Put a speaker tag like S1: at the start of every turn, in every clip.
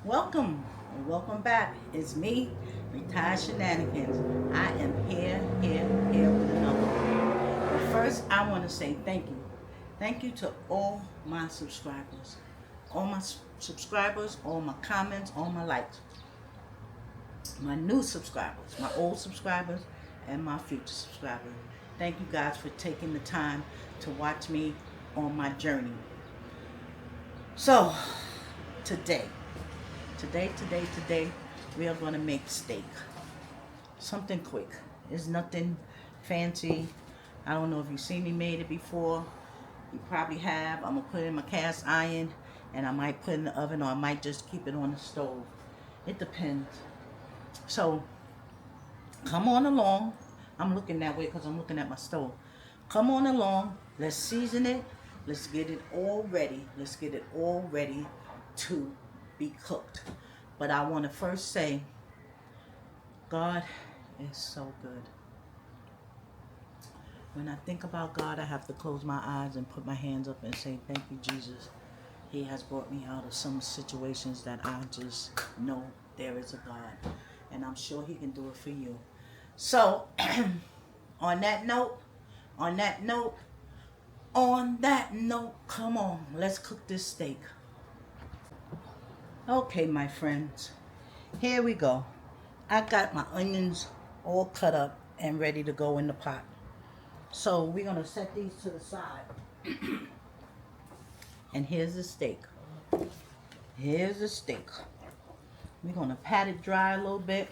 S1: Welcome and welcome back. It's me, Retired Shenanigans. I am here with another one. But first, I want to say thank you. Thank you to all my subscribers. All my subscribers, all my comments, all my likes. My new subscribers, my old subscribers, and my future subscribers. Thank you guys for taking the time to watch me on my journey. So, today, today, we are going to make steak. Something quick. It's nothing fancy. I don't know if you've seen me made it before. You probably have. I'm going to put it in my cast iron and I might put it in the oven, or I might just keep it on the stove. It depends. So, come on along. I'm looking that way because I'm looking at my stove. Come on along. Let's season it. Let's get it all ready. Let's get it all ready to be cooked. But I want to first say, God is so good. When I think about God, I have to close my eyes and put my hands up and say, thank you, Jesus. He has brought me out of some situations that I just know there is a God. And I'm sure he can do it for you. So, on that note, come on, let's cook this steak. Okay, my friends, here we go. I got my onions all cut up and ready to go in the pot. So we're going to set these to the side. And here's the steak. We're going to pat it dry a little bit.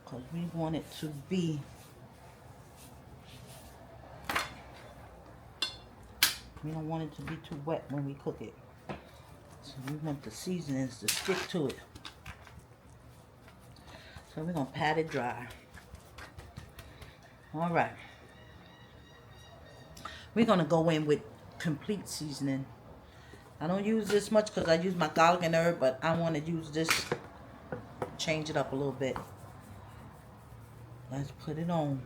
S1: Because we want it to be we don't want it to be too wet when we cook it. So we want the seasonings to stick to it. So we're going to pat it dry. All right. We're going to go in with complete seasoning. I don't use this much because I use my garlic and herb, but I want to use this, change it up a little bit. Let's put it on.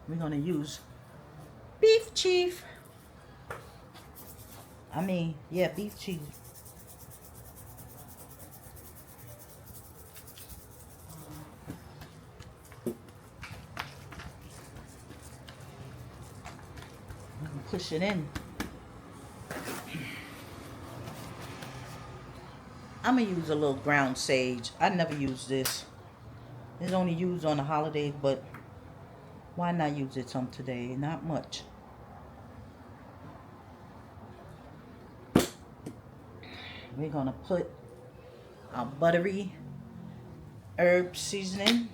S1: We're going to use beef cheese. Beef cheese. Push it in. I'm going to use a little ground sage. I never use this. It's only used on the holidays, but why not use it some today? Not much. We're going to put our buttery herb seasoning.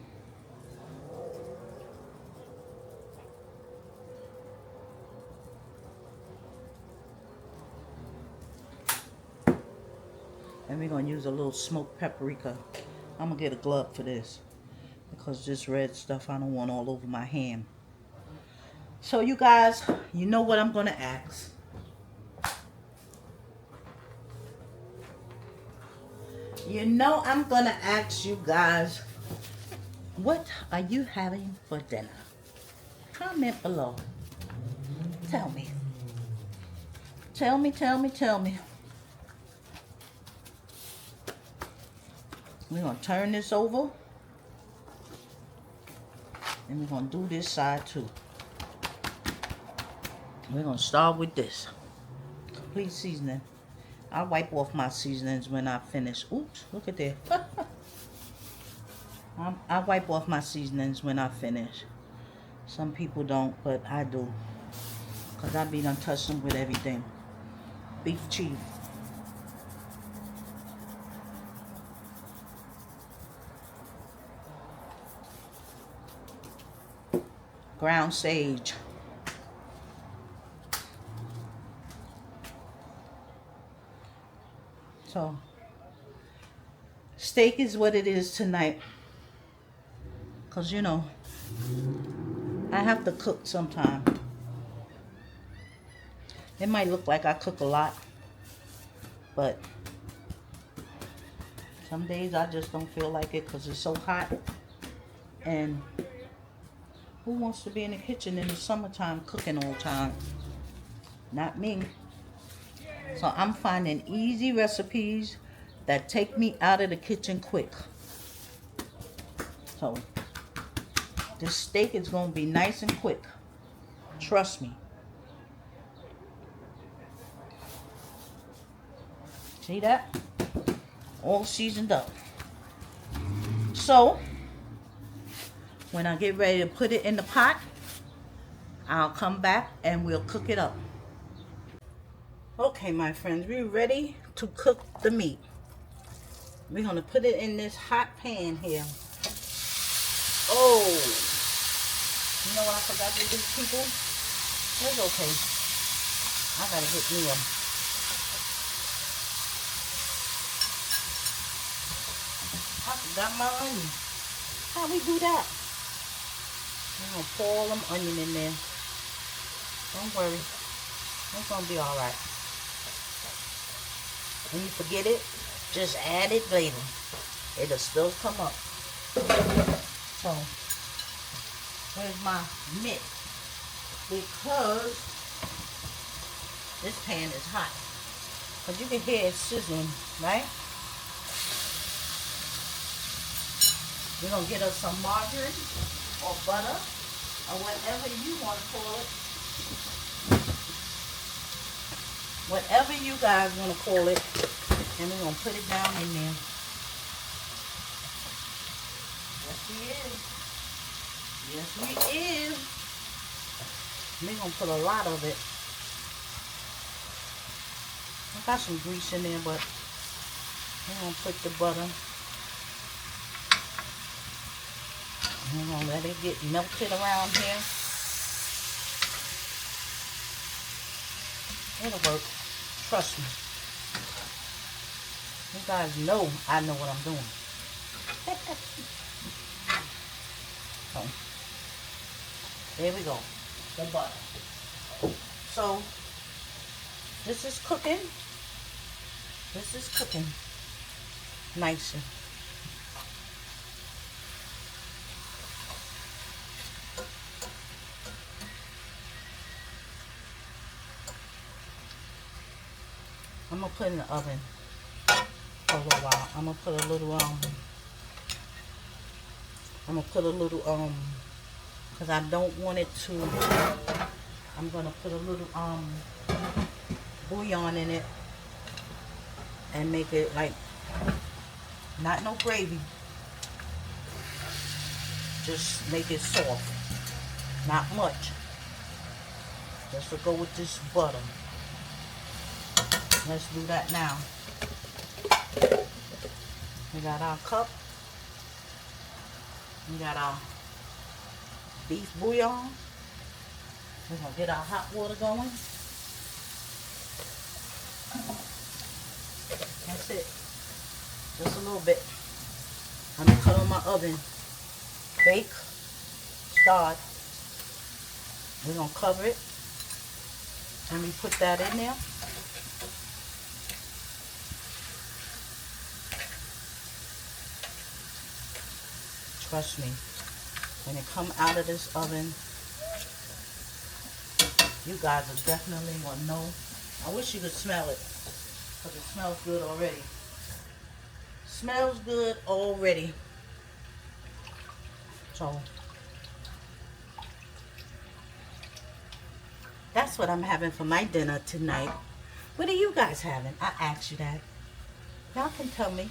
S1: And we're going to use a little smoked paprika. I'm going to get a glove for this, because this red stuff I don't want all over my hand. So you guys, you know what I'm going to ask. You know I'm going to ask you guys, what are you having for dinner? Comment below. Tell me. Tell me. We're going to turn this over. And we're going to do this side too. We're going to start with this. Complete seasoning. I'll wipe off my seasonings when I finish. Oops, look at that. I wipe off my seasonings when I finish. Some people don't, but I do. Because I be done touch them with everything. Beef cheese. Ground sage. So, steak is what it is tonight. Because, you know, I have to cook sometime. It might look like I cook a lot, but some days I just don't feel like it because it's so hot. And Who wants to be in the kitchen in the summertime cooking all the time? Not me. So I'm finding easy recipes that take me out of the kitchen quick. So this steak is going to be nice and quick. Trust me. See that? All seasoned up. So when I get ready to put it in the pot, I'll come back and we'll cook it up. Okay, my friends, we're ready to cook the meat. We're going to put it in this hot pan here. Oh, you know what I forgot to do, people? It's okay. I gotta hit me up. I forgot my onion. How we do that? I'm gonna pour all them onion in there. Don't worry. It's gonna be alright. When you forget it, just add it later. It'll still come up. So, where's my mitt? Because this pan is hot. But you can hear it sizzling, right? We're going to get us some margarine or butter or whatever you want to call it. Whatever you guys want to call it. And we're going to put it down in there. Yes, we is. Yes, we is. We're going to put a lot of it. I got some grease in there, but we're going to put the butter. We're going to let it get melted around here. It'll work. Trust me. You guys know I know what I'm doing. So, there we go. The butter. So, this is cooking. This is cooking nicer. I'm gonna put it in the oven for a little while. I'm gonna put a little because I don't want it to, I'm gonna put a little bouillon in it and make it like, not no gravy, just make it soft, not much, just to go with this butter. Let's do that now. We got our cup. We got our beef bouillon. We're going to get our hot water going. That's it. Just a little bit. I'm going to cut on my oven. Bake. Start. We're going to cover it. And we put that in there. Trust me, when it come out of this oven, you guys are definitely going to know. I wish you could smell it, because it smells good already. Smells good already. So, that's what I'm having for my dinner tonight. What are you guys having? I asked you that. Y'all can tell me.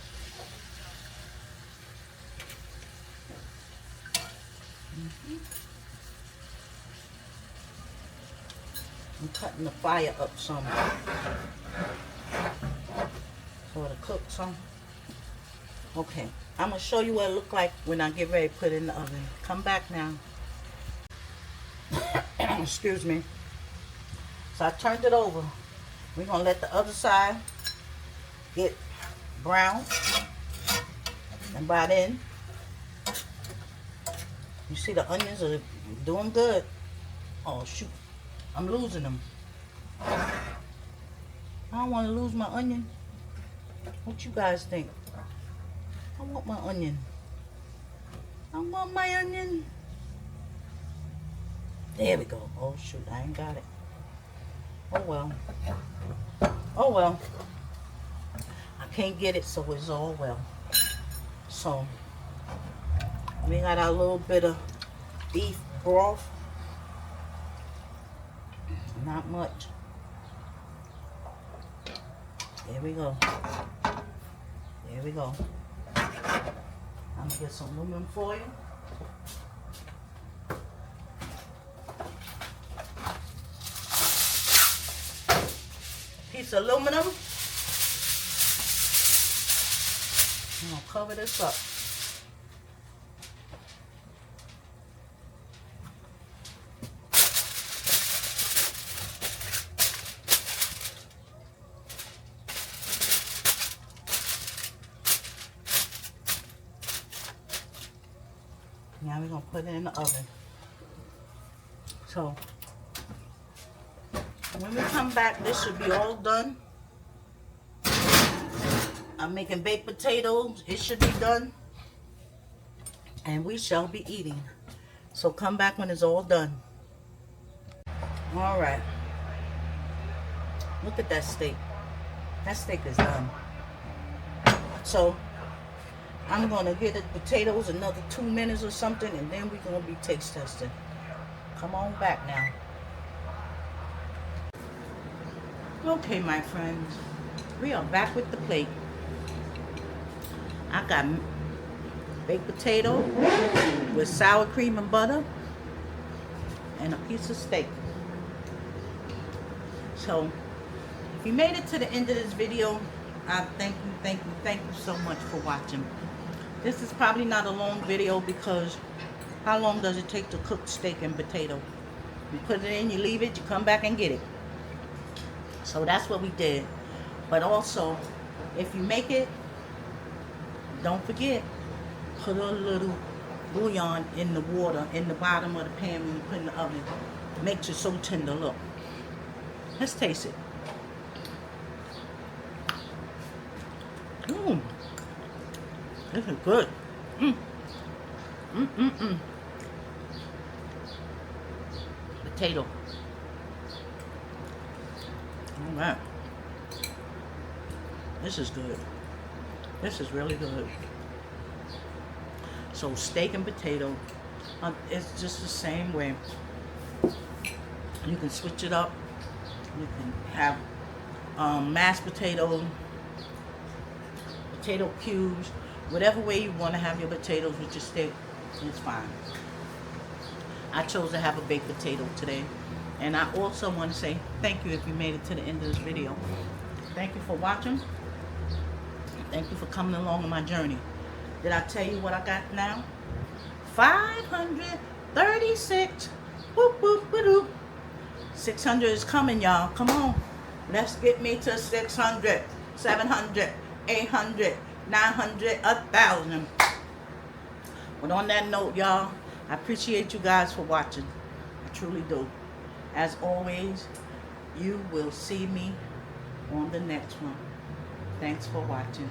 S1: I'm cutting the fire up some so it'll cook some. Okay, I'm gonna show you what it look like when I get ready to put it in the oven. Come back now. Excuse me. So I turned it over. We're gonna let the other side get brown, and by then, you see the onions are doing good. Oh shoot, I'm losing them. I don't want to lose my onion. What you guys think? I want my onion. I want my onion. There we go. Oh shoot, I ain't got it. Oh well. Oh well. I can't get it, so it's all well. So we got our little bit of beef broth. Not much. There we go. There we go. I'm gonna get some aluminum foil. Piece of aluminum. I'm gonna cover this up. Now we're gonna put it in the oven. So when we come back, this should be all done. I'm making baked potatoes. It should be done. And we shall be eating. So come back when it's all done. All right. Look at that steak. That steak is done. So I'm going to get the potatoes another 2 minutes or something, and then we're going to be taste testing. Come on back now. Okay, my friends. We are back with the plate. I got baked potato with sour cream and butter and a piece of steak. So, if you made it to the end of this video, I thank you so much for watching. This is probably not a long video because how long does it take to cook steak and potato? You put it in, you leave it, you come back and get it. So that's what we did. But also, if you make it, don't forget, put a little bouillon in the water in the bottom of the pan when you put it in the oven. Makes it so tender. Look. Let's taste it. Mmm. This is good. Potato. All right. This is good. This is really good. So steak and potato, it's just the same way. You can switch it up. You can have mashed potato, potato cubes, whatever way you want to have your potatoes with your steak, it's fine. I chose to have a baked potato today. And I also want to say thank you if you made it to the end of this video. Thank you for watching. Thank you for coming along on my journey. Did I tell you what I got now? 536. Whoop, whoop, whoop. 600 is coming, y'all. Come on. Let's get me to 600, 700, 800, 900, 1,000. But on that note, y'all, I appreciate you guys for watching. I truly do. As always, you will see me on the next one. Thanks for watching.